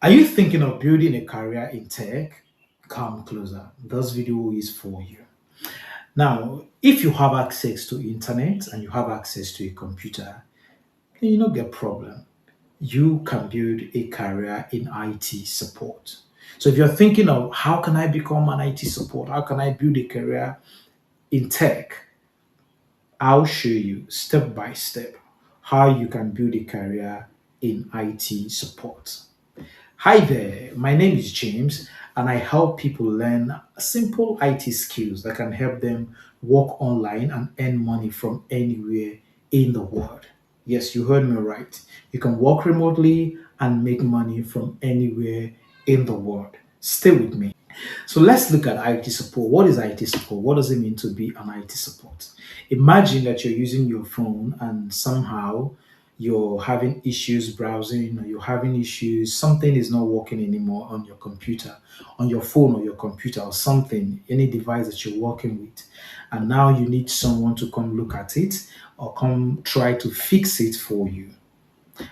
Are you thinking of building a career in tech? Come closer. This video is for you. Now, if you have access to internet and you have access to a computer, then you don't get problem. You can build a career in IT support. So if you're thinking of how can I become an IT support, how can I build a career in tech, I'll show you step by step how you can build a career in IT support. Hi there, my name is James, and I help people learn simple IT skills that can help them work online and earn money from anywhere in the world. Yes, you heard me right. You can work remotely and make money from anywhere in the world. Stay with me. So let's look at IT support. What is IT support? What does it mean to be an IT support? Imagine that you're using your phone and somehow you're having issues browsing or you're having issues, something is not working anymore on your computer, on your phone or your computer or something, any device that you're working with. And now you need someone to come look at it or come try to fix it for you.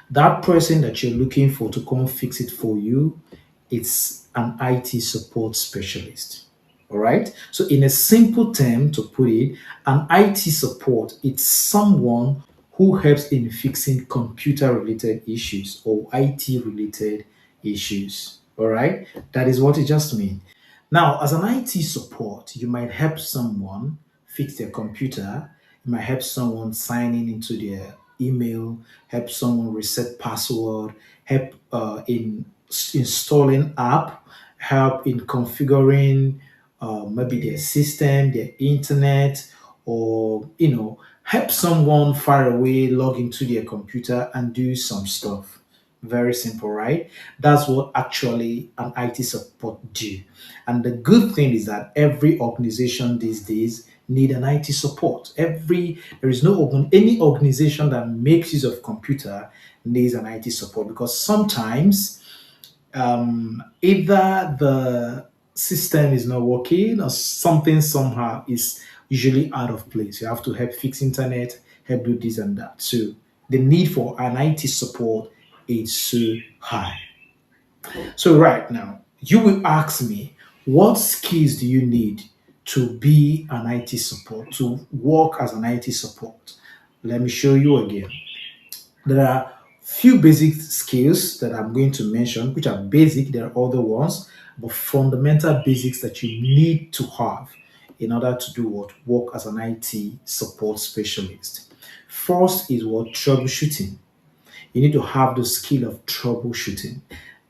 That person that you're looking for to come fix it for you, it's an IT support specialist. All right. So, in a simple term, to put it, an IT support it's someone who helps in fixing computer related issues or IT related issues. All right. That is what it just means. Now, as an IT support, you might help someone fix their computer. You might help someone sign in into their email, help someone reset password, help in installing app, help in configuring maybe their system, their internet, or help someone far away log into their computer and do some stuff. Very simple, right? That's what actually an IT support do. And the good thing is that every organization these days need an IT support. There is no any organization that makes use of computer needs an IT support because sometimes either the system is not working or something somehow is usually out of place. You have to help fix internet, help do this and that. So the need for an IT support is so high. So right now, you will ask me, what skills do you need to be an IT support, to work as an IT support? Let me show you again. There are few basic skills that I'm going to mention, which are basic. There are other ones, but fundamental basics that you need to have in order to do what work as an IT support specialist. First is what troubleshooting. You need to have the skill of troubleshooting.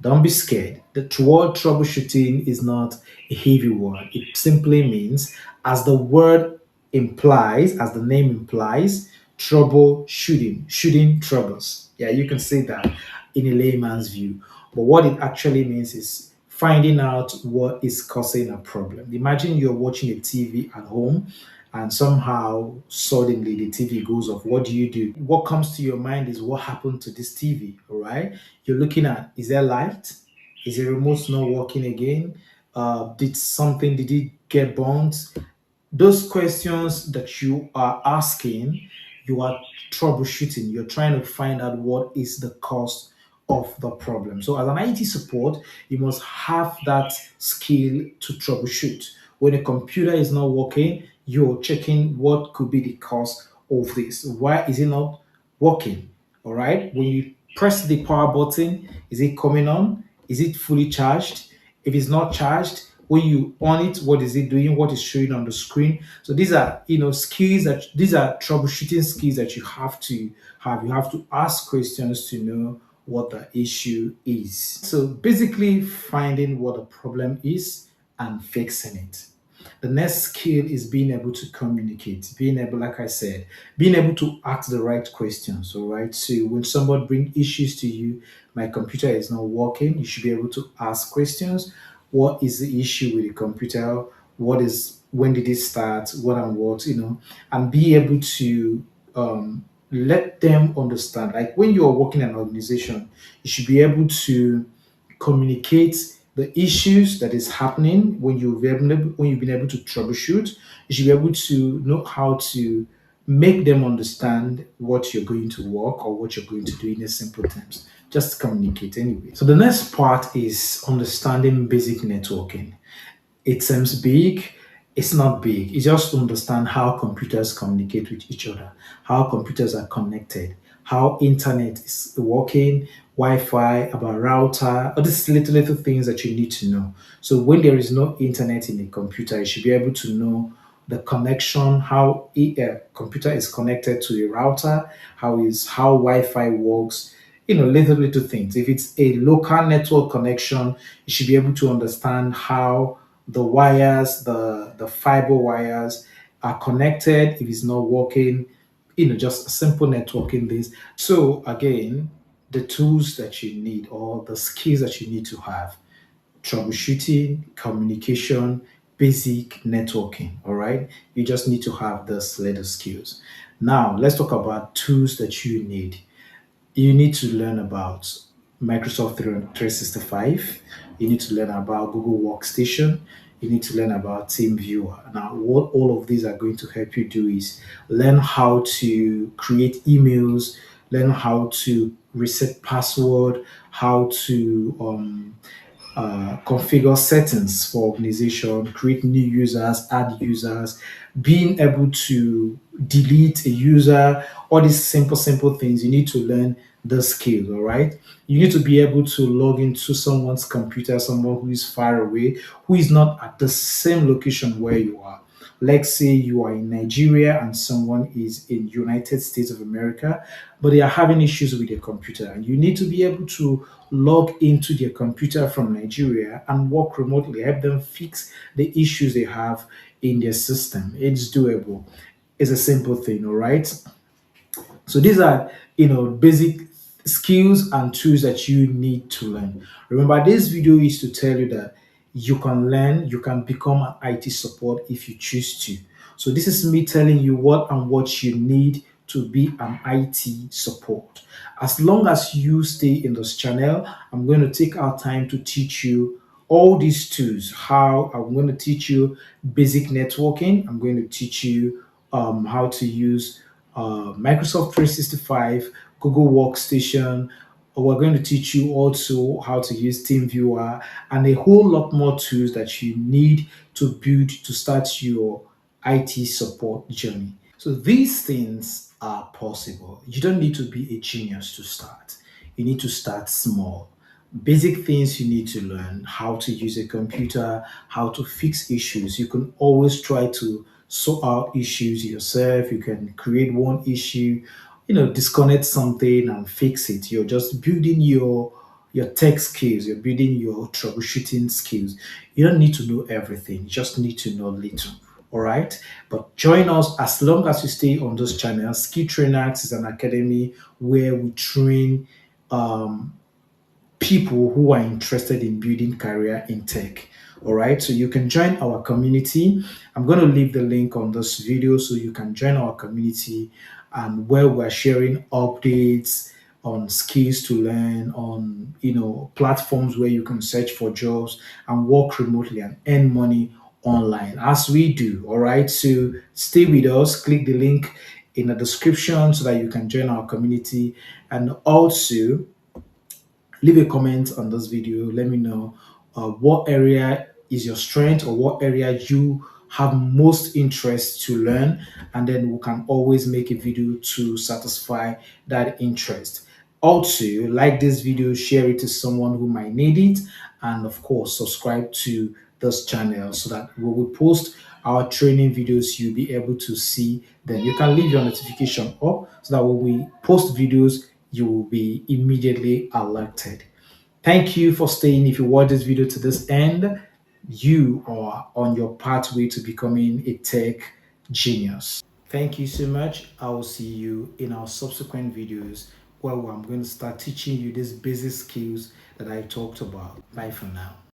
Don't be scared. The word troubleshooting is not a heavy word. It simply means, as the word implies, as the name implies, troubleshooting, shooting troubles. Yeah, you can say that in a layman's view. But what it actually means is finding out what is causing a problem. Imagine you're watching a TV at home and somehow suddenly the TV goes off. What do you do? What comes to your mind is what happened to this TV, all right? You're looking at, is there light? Is the remote not working again? Did it get burnt? Those questions that you are asking, you are troubleshooting. You're trying to find out what is the cause of the problem. So, as an IT support, you must have that skill to troubleshoot. When a computer is not working, you're checking what could be the cause of this. Why is it not working? All right. When you press the power button, is it coming on? Is it fully charged? If it's not charged, when you on it, what is it doing? What is showing on the screen? So these are skills that these are troubleshooting skills that you have to have. You have to ask questions to know what the issue is. So basically finding what the problem is and fixing it. The next skill is being able to communicate, being able, like I said, being able to ask the right questions. All right. So when somebody bring issues to you, my computer is not working, you should be able to ask questions. What is the issue with the computer? When did it start? What and what, and be able to let them understand. Like when you are working in an organization, you should be able to communicate the issues that is happening when you've been able to troubleshoot. You should be able to know how to make them understand what you're going to work or what you're going to do in a simple terms. just communicate anyway. So the next part is understanding basic networking. It seems big. It's not big. It's just to understand how computers communicate with each other, how computers are connected, how internet is working, Wi-Fi, about router, all these little things that you need to know. So when there is no internet in a computer, you should be able to know the connection, how a computer is connected to a router, how Wi-Fi works, little things. If it's a local network connection, you should be able to understand how the wires, the fiber wires are connected. If it's not working, just simple networking this. So again, the tools that you need or the skills that you need to have: troubleshooting, communication, basic networking. All right. You just need to have those little skills. Now, let's talk about tools that you need. You need to learn about Microsoft 365. You need to learn about Google Workstation. You need to learn about TeamViewer. Now, what all of these are going to help you do is learn how to create emails, learn how to reset password, how to configure settings for organization, create new users, add users, being able to delete a user, all these simple things. You need to learn the skills, all right? You need to be able to log into someone's computer, someone who is far away, who is not at the same location where you are. Let's say you are in Nigeria and someone is in United States of America, but they are having issues with their computer, and you need to be able to log into their computer from Nigeria and work remotely, help them fix the issues they have in their system. It's doable. It's a simple thing, all right? So these are, basic skills and tools that you need to learn. Remember, this video is to tell you that you can learn, you can become an IT support if you choose to. So this is me telling you what you need to be an IT support. As long as you stay in this channel, I'm going to take our time to teach you all these tools. How I'm going to teach you basic networking. I'm going to teach you how to use Microsoft 365, Google Workstation. We're going to teach you also how to use TeamViewer and a whole lot more tools that you need to build to start your IT support journey. So these things are possible. You don't need to be a genius to start. You need to start small. Basic things you need to learn: how to use a computer, how to fix issues. You can always try to sort out issues yourself. You can create one issue, disconnect something and fix it. You're just building your tech skills, you're building your troubleshooting skills. You don't need to know everything, you just need to know little. All right. But join us as long as you stay on those channels. Skill Trainers is an academy where we train people who are interested in building career in tech. All right, so you can join our community. I'm going to leave the link on this video so you can join our community, and where we're sharing updates on skills to learn, on platforms where you can search for jobs and work remotely and earn money online as we do. All right, so stay with us. Click the link in the description so that you can join our community, and also leave a comment on this video. Let me know what area is your strength or what area you have most interest to learn, and then we can always make a video to satisfy that interest. Also, like this video, share it to someone who might need it, and of course subscribe to this channel so that when we post our training videos, you'll be able to see them. You can leave your notification up so that when we post videos, you will be immediately alerted. Thank you for staying. If you watch this video to this end, you are on your pathway to becoming a tech genius. Thank you so much. I will see you in our subsequent videos where I'm going to start teaching you these basic skills that I talked about. Bye for now.